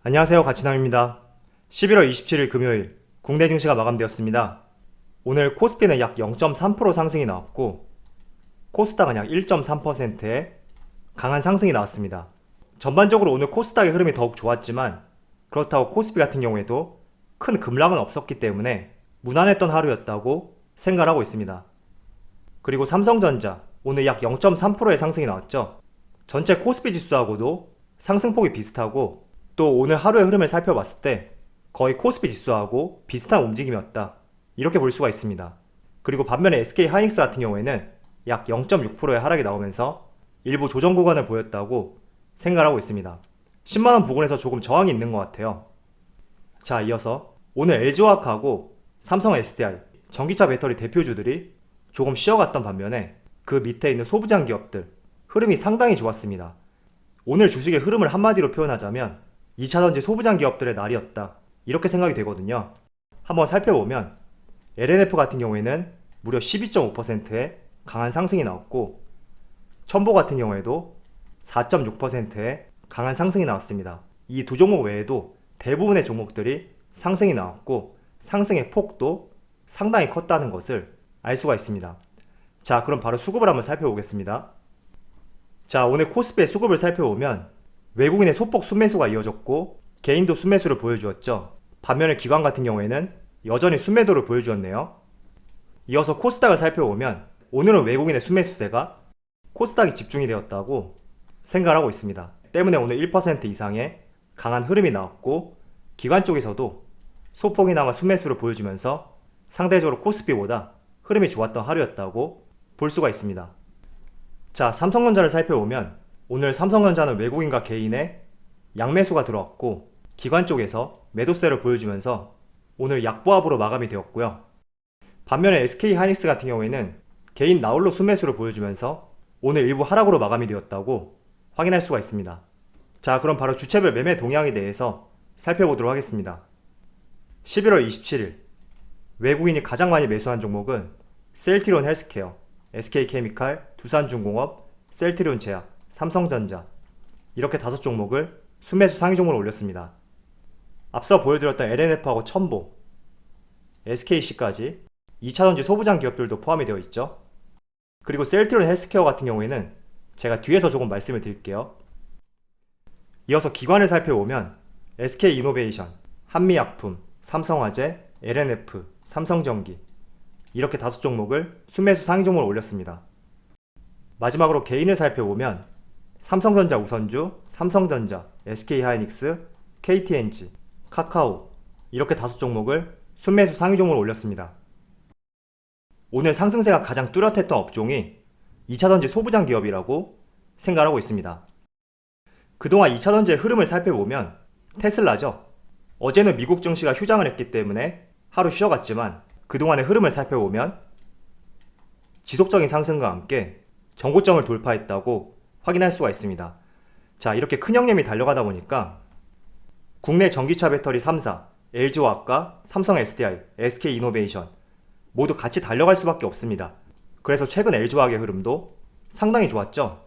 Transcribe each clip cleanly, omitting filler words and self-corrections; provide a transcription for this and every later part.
안녕하세요, 가치남입니다. 11월 27일 금요일 국내 증시가 마감되었습니다. 오늘 코스피는 약 0.3% 상승이 나왔고 코스닥은 약 1.3%의 강한 상승이 나왔습니다. 전반적으로 오늘 코스닥의 흐름이 더욱 좋았지만 그렇다고 코스피 같은 경우에도 큰 급락은 없었기 때문에 무난했던 하루였다고 생각하고 있습니다. 그리고 삼성전자 오늘 약 0.3%의 상승이 나왔죠. 전체 코스피 지수하고도 상승폭이 비슷하고 또 오늘 하루의 흐름을 살펴봤을 때 거의 코스피 지수하고 비슷한 움직임이었다, 이렇게 볼 수가 있습니다. 그리고 반면에 SK 하이닉스 같은 경우에는 약 0.6%의 하락이 나오면서 일부 조정 구간을 보였다고 생각하고 있습니다. 10만원 부근에서 조금 저항이 있는 것 같아요. 자, 이어서 오늘 LG화학하고 삼성 SDI, 전기차 배터리 대표주들이 조금 쉬어갔던 반면에 그 밑에 있는 소부장 기업들 흐름이 상당히 좋았습니다. 오늘 주식의 흐름을 한마디로 표현하자면 2차전지 소부장 기업들의 날이었다, 이렇게 생각이 되거든요. 한번 살펴보면 LNF 같은 경우에는 무려 12.5%의 강한 상승이 나왔고 첨보 같은 경우에도 4.6%의 강한 상승이 나왔습니다. 이 두 종목 외에도 대부분의 종목들이 상승이 나왔고 상승의 폭도 상당히 컸다는 것을 알 수가 있습니다. 자, 그럼 바로 수급을 한번 살펴보겠습니다. 자, 오늘 코스피의 수급을 살펴보면 외국인의 소폭 순매수가 이어졌고 개인도 순매수를 보여주었죠. 반면에 기관 같은 경우에는 여전히 순매도를 보여주었네요. 이어서 코스닥을 살펴보면 오늘은 외국인의 순매수세가 코스닥이 집중이 되었다고 생각하고 있습니다. 때문에 오늘 1% 이상의 강한 흐름이 나왔고 기관 쪽에서도 소폭이나마 순매수를 보여주면서 상대적으로 코스피보다 흐름이 좋았던 하루였다고 볼 수가 있습니다. 자, 삼성전자를 살펴보면 오늘 삼성전자는 외국인과 개인의 양매수가 들어왔고 기관 쪽에서 매도세를 보여주면서 오늘 약보합으로 마감이 되었고요. 반면에 SK 하이닉스 같은 경우에는 개인 나홀로 순매수를 보여주면서 오늘 일부 하락으로 마감이 되었다고 확인할 수가 있습니다. 자, 그럼 바로 주체별 매매 동향에 대해서 살펴보도록 하겠습니다. 11월 27일 외국인이 가장 많이 매수한 종목은 셀트리온 헬스케어, SK케미칼, 두산중공업, 셀트리온 제약, 삼성전자, 이렇게 5종목을 순매수 상위 종목으로 올렸습니다. 앞서 보여드렸던 LNF하고 첨보, SKC까지 2차전지 소부장 기업들도 포함이 되어 있죠. 그리고 셀트리온 헬스케어 같은 경우에는 제가 뒤에서 조금 말씀을 드릴게요. 이어서 기관을 살펴보면 SK이노베이션, 한미약품, 삼성화재, LNF, 삼성전기, 이렇게 5종목을 순매수 상위 종목으로 올렸습니다. 마지막으로 개인을 살펴보면 삼성전자 우선주, 삼성전자, SK하이닉스, KTNG, 카카오, 이렇게 5종목을 순매수 상위 종목으로 올렸습니다. 오늘 상승세가 가장 뚜렷했던 업종이 2차전지 소부장 기업이라고 생각하고 있습니다. 그동안 2차전지의 흐름을 살펴보면 테슬라죠. 어제는 미국 증시가 휴장을 했기 때문에 하루 쉬어갔지만 그동안의 흐름을 살펴보면 지속적인 상승과 함께 전고점을 돌파했다고 확인할 수가 있습니다. 자, 이렇게 큰 형님이 달려가다 보니까 국내 전기차 배터리 3사, LG화학과 삼성 SDI, SK이노베이션 모두 같이 달려갈 수밖에 없습니다. 그래서 최근 LG화학의 흐름도 상당히 좋았죠.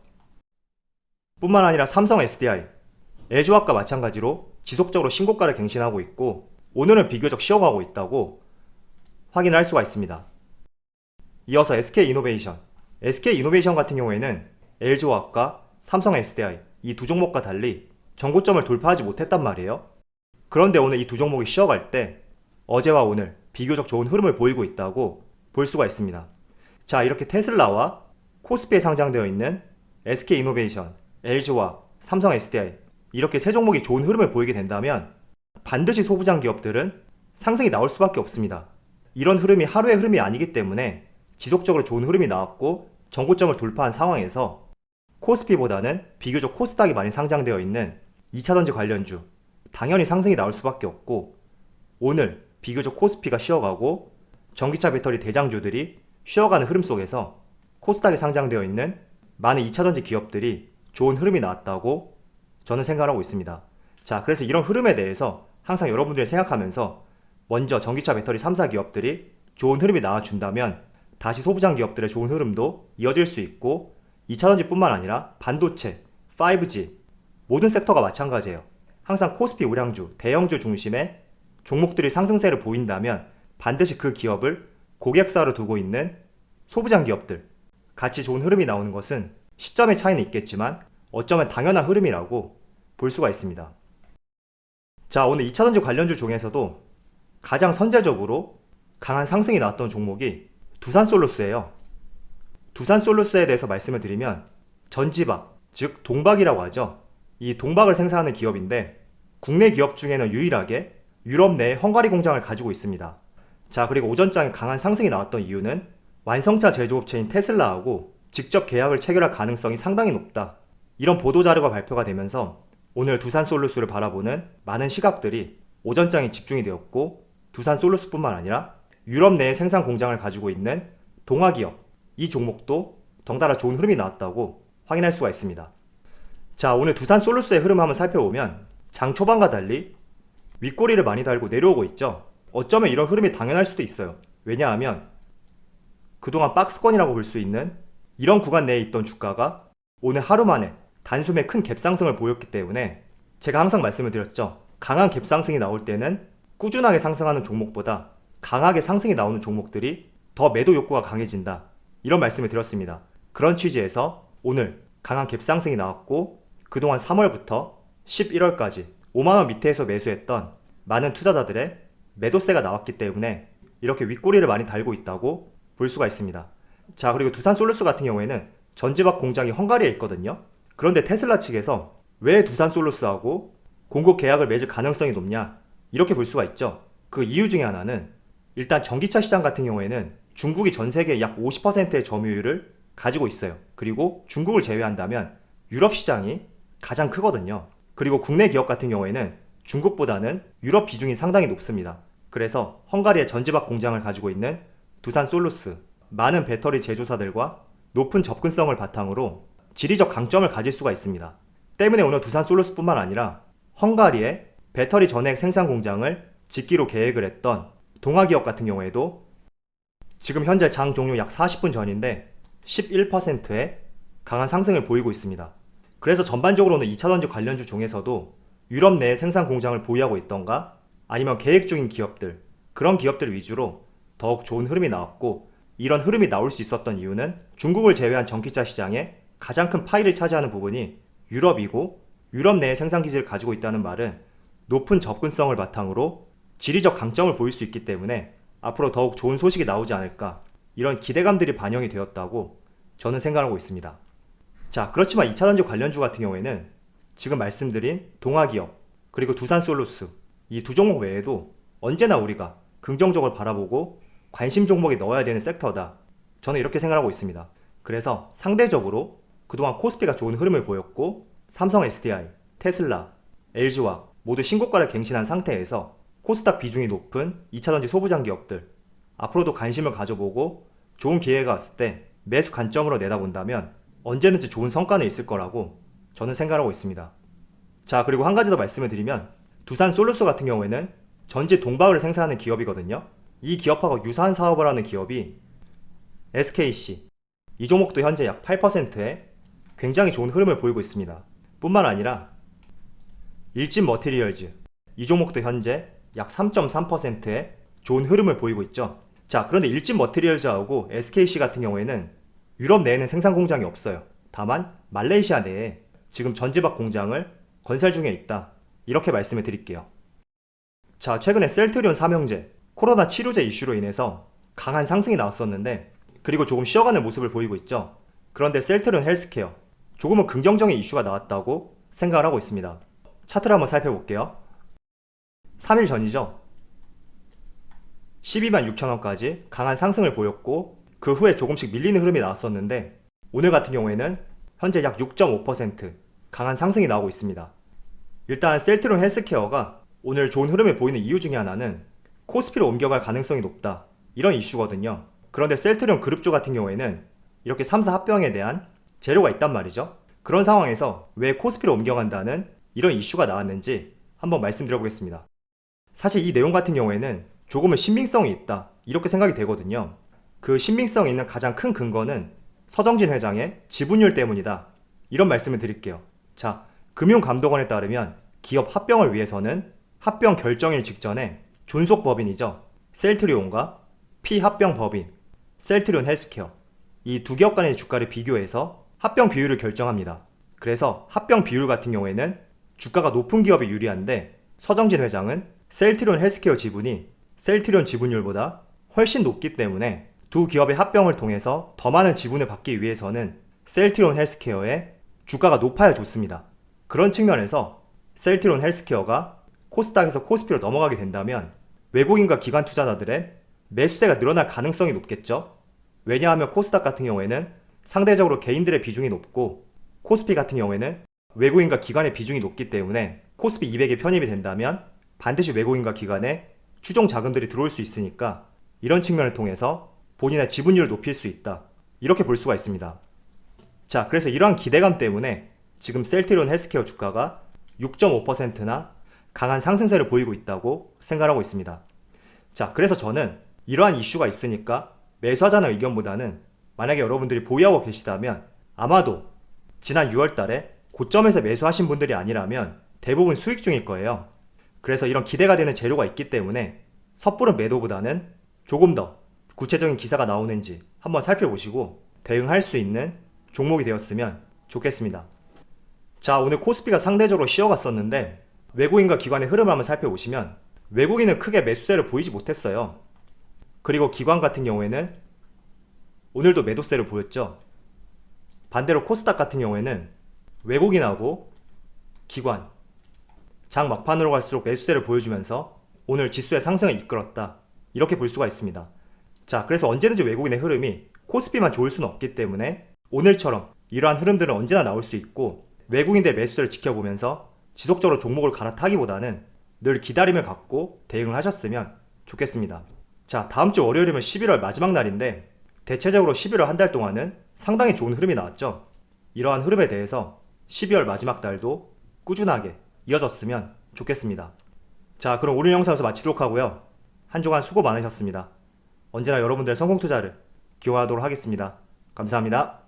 뿐만 아니라 삼성 SDI, LG화학과 마찬가지로 지속적으로 신고가를 갱신하고 있고 오늘은 비교적 쉬어가고 있다고 확인을 할 수가 있습니다. 이어서 SK이노베이션 같은 경우에는 LG화학과 삼성 SDI 이 두 종목과 달리 전고점을 돌파하지 못했단 말이에요. 그런데 오늘 이 두 종목이 쉬어갈 때 어제와 오늘 비교적 좋은 흐름을 보이고 있다고 볼 수가 있습니다. 자, 이렇게 테슬라와 코스피에 상장되어 있는 SK이노베이션, LG화학, 삼성 SDI 이렇게 세 종목이 좋은 흐름을 보이게 된다면 반드시 소부장 기업들은 상승이 나올 수밖에 없습니다. 이런 흐름이 하루의 흐름이 아니기 때문에 지속적으로 좋은 흐름이 나왔고 전고점을 돌파한 상황에서 코스피보다는 비교적 코스닥이 많이 상장되어 있는 2차전지 관련주 당연히 상승이 나올 수밖에 없고 오늘 비교적 코스피가 쉬어가고 전기차 배터리 대장주들이 쉬어가는 흐름 속에서 코스닥에 상장되어 있는 많은 2차전지 기업들이 좋은 흐름이 나왔다고 저는 생각하고 있습니다. 자, 그래서 이런 흐름에 대해서 항상 여러분들이 생각하면서 먼저 전기차 배터리 3사 기업들이 좋은 흐름이 나와준다면 다시 소부장 기업들의 좋은 흐름도 이어질 수 있고 2차전지 뿐만 아니라 반도체, 5G 모든 섹터가 마찬가지예요. 항상 코스피 우량주, 대형주 중심의 종목들이 상승세를 보인다면 반드시 그 기업을 고객사로 두고 있는 소부장 기업들, 같이 좋은 흐름이 나오는 것은 시점의 차이는 있겠지만 어쩌면 당연한 흐름이라고 볼 수가 있습니다. 자, 오늘 2차전지 관련주 중에서도 가장 선제적으로 강한 상승이 나왔던 종목이 두산솔루스예요. 두산솔루스에 대해서 말씀을 드리면 전지박, 즉 동박이라고 하죠. 이 동박을 생산하는 기업인데 국내 기업 중에는 유일하게 유럽 내에 헝가리 공장을 가지고 있습니다. 자, 그리고 오전장에 강한 상승이 나왔던 이유는 완성차 제조업체인 테슬라하고 직접 계약을 체결할 가능성이 상당히 높다, 이런 보도자료가 발표가 되면서 오늘 두산솔루스를 바라보는 많은 시각들이 오전장에 집중이 되었고, 두산솔루스뿐만 아니라 유럽 내에 생산 공장을 가지고 있는 동아기업, 이 종목도 덩달아 좋은 흐름이 나왔다고 확인할 수가 있습니다. 자, 오늘 두산솔루스의 흐름 한번 살펴보면 장 초반과 달리 윗꼬리를 많이 달고 내려오고 있죠. 어쩌면 이런 흐름이 당연할 수도 있어요. 왜냐하면 그동안 박스권이라고 볼 수 있는 이런 구간 내에 있던 주가가 오늘 하루 만에 단숨에 큰 갭상승을 보였기 때문에 제가 항상 말씀을 드렸죠. 강한 갭상승이 나올 때는 꾸준하게 상승하는 종목보다 강하게 상승이 나오는 종목들이 더 매도 욕구가 강해진다, 이런 말씀을 드렸습니다. 그런 취지에서 오늘 강한 갭상승이 나왔고 그동안 3월부터 11월까지 5만원 밑에서 매수했던 많은 투자자들의 매도세가 나왔기 때문에 이렇게 윗꼬리를 많이 달고 있다고 볼 수가 있습니다. 자, 그리고 두산솔루스 같은 경우에는 전지박 공장이 헝가리에 있거든요. 그런데 테슬라 측에서 왜 두산솔루스하고 공급 계약을 맺을 가능성이 높냐, 이렇게 볼 수가 있죠. 그 이유 중에 하나는 일단 전기차 시장 같은 경우에는 중국이 전 세계 약 50%의 점유율을 가지고 있어요. 그리고 중국을 제외한다면 유럽 시장이 가장 크거든요. 그리고 국내 기업 같은 경우에는 중국보다는 유럽 비중이 상당히 높습니다. 그래서 헝가리의 전지박 공장을 가지고 있는 두산솔루스, 많은 배터리 제조사들과 높은 접근성을 바탕으로 지리적 강점을 가질 수가 있습니다. 때문에 오늘 두산솔루스뿐만 아니라 헝가리의 배터리 전액 생산 공장을 짓기로 계획을 했던 동아기업 같은 경우에도 지금 현재 장 종료 약 40분 전인데 11%의 강한 상승을 보이고 있습니다. 그래서 전반적으로는 2차전지 관련주 중에서도 유럽 내에 생산 공장을 보유하고 있던가 아니면 계획 중인 기업들, 그런 기업들 위주로 더욱 좋은 흐름이 나왔고, 이런 흐름이 나올 수 있었던 이유는 중국을 제외한 전기차 시장에 가장 큰 파이를 차지하는 부분이 유럽이고, 유럽 내에 생산 기지를 가지고 있다는 말은 높은 접근성을 바탕으로 지리적 강점을 보일 수 있기 때문에 앞으로 더욱 좋은 소식이 나오지 않을까, 이런 기대감들이 반영이 되었다고 저는 생각하고 있습니다. 자, 그렇지만 2차전지 관련주 같은 경우에는 지금 말씀드린 동아기업 그리고 두산솔루스, 이 두 종목 외에도 언제나 우리가 긍정적으로 바라보고 관심 종목에 넣어야 되는 섹터다, 저는 이렇게 생각하고 있습니다. 그래서 상대적으로 그동안 코스피가 좋은 흐름을 보였고 삼성 SDI, 테슬라, LG화 모두 신고가를 갱신한 상태에서 코스닥 비중이 높은 2차전지 소부장 기업들, 앞으로도 관심을 가져보고 좋은 기회가 왔을 때 매수 관점으로 내다본다면 언제든지 좋은 성과는 있을 거라고 저는 생각하고 있습니다. 자, 그리고 한 가지 더 말씀을 드리면 두산솔루스 같은 경우에는 전지 동박을 생산하는 기업이거든요. 이 기업하고 유사한 사업을 하는 기업이 SKC, 이 종목도 현재 약 8%의 굉장히 좋은 흐름을 보이고 있습니다. 뿐만 아니라 일진머티리얼즈, 이 종목도 현재 약 3.3%의 좋은 흐름을 보이고 있죠. 자, 그런데 일진머티리얼즈하고 SKC 같은 경우에는 유럽 내에는 생산 공장이 없어요. 다만 말레이시아 내에 지금 전지박 공장을 건설 중에 있다, 이렇게 말씀을 드릴게요. 자, 최근에 셀트리온 삼형제, 코로나 치료제 이슈로 인해서 강한 상승이 나왔었는데 그리고 조금 쉬어가는 모습을 보이고 있죠. 그런데 셀트리온 헬스케어, 조금은 긍정적인 이슈가 나왔다고 생각을 하고 있습니다. 차트를 한번 살펴볼게요. 3일 전이죠. 12만 6천원까지 강한 상승을 보였고 그 후에 조금씩 밀리는 흐름이 나왔었는데 오늘 같은 경우에는 현재 약 6.5% 강한 상승이 나오고 있습니다. 일단 셀트리온 헬스케어가 오늘 좋은 흐름을 보이는 이유 중에 하나는 코스피로 옮겨갈 가능성이 높다, 이런 이슈거든요. 그런데 셀트리온 그룹주 같은 경우에는 이렇게 3사 합병에 대한 재료가 있단 말이죠. 그런 상황에서 왜 코스피로 옮겨간다는 이런 이슈가 나왔는지 한번 말씀드려보겠습니다. 사실 이 내용 같은 경우에는 조금은 신빙성이 있다, 이렇게 생각이 되거든요. 그 신빙성이 있는 가장 큰 근거는 서정진 회장의 지분율 때문이다, 이런 말씀을 드릴게요. 자, 금융감독원에 따르면 기업 합병을 위해서는 합병 결정일 직전에 존속 법인이죠. 셀트리온과 피합병 법인 셀트리온 헬스케어 이 두 기업 간의 주가를 비교해서 합병 비율을 결정합니다. 그래서 합병 비율 같은 경우에는 주가가 높은 기업이 유리한데 서정진 회장은 셀트리온 헬스케어 지분이 셀트리온 지분율보다 훨씬 높기 때문에 두 기업의 합병을 통해서 더 많은 지분을 받기 위해서는 셀트리온 헬스케어의 주가가 높아야 좋습니다. 그런 측면에서 셀트리온 헬스케어가 코스닥에서 코스피로 넘어가게 된다면 외국인과 기관 투자자들의 매수세가 늘어날 가능성이 높겠죠. 왜냐하면 코스닥 같은 경우에는 상대적으로 개인들의 비중이 높고 코스피 같은 경우에는 외국인과 기관의 비중이 높기 때문에 코스피 200에 편입이 된다면 반드시 외국인과 기관의 추종 자금들이 들어올 수 있으니까 이런 측면을 통해서 본인의 지분율을 높일 수 있다. 이렇게 볼 수가 있습니다. 자, 그래서 이러한 기대감 때문에 지금 셀트리온 헬스케어 주가가 6.5%나 강한 상승세를 보이고 있다고 생각하고 있습니다. 자, 그래서 저는 이러한 이슈가 있으니까 매수하자는 의견보다는 만약에 여러분들이 보유하고 계시다면 아마도 지난 6월 달에 고점에서 매수하신 분들이 아니라면 대부분 수익 중일 거예요. 그래서 이런 기대가 되는 재료가 있기 때문에 섣부른 매도보다는 조금 더 구체적인 기사가 나오는지 한번 살펴보시고 대응할 수 있는 종목이 되었으면 좋겠습니다. 자, 오늘 코스피가 상대적으로 쉬어갔었는데 외국인과 기관의 흐름을 한번 살펴보시면 외국인은 크게 매수세를 보이지 못했어요. 그리고 기관 같은 경우에는 오늘도 매도세를 보였죠. 반대로 코스닥 같은 경우에는 외국인하고 기관 장 막판으로 갈수록 매수세를 보여주면서 오늘 지수의 상승을 이끌었다. 이렇게 볼 수가 있습니다. 자, 그래서 언제든지 외국인의 흐름이 코스피만 좋을 수는 없기 때문에 오늘처럼 이러한 흐름들은 언제나 나올 수 있고 외국인들의 매수세를 지켜보면서 지속적으로 종목을 갈아타기보다는 늘 기다림을 갖고 대응을 하셨으면 좋겠습니다. 자, 다음주 월요일이면 11월 마지막 날인데 대체적으로 11월 한 달 동안은 상당히 좋은 흐름이 나왔죠. 이러한 흐름에 대해서 12월 마지막 달도 꾸준하게 이어졌으면 좋겠습니다. 자, 그럼 오늘 영상에서 마치도록 하고요. 한 주간 수고 많으셨습니다. 언제나 여러분들의 성공 투자를 기원하도록 하겠습니다. 감사합니다.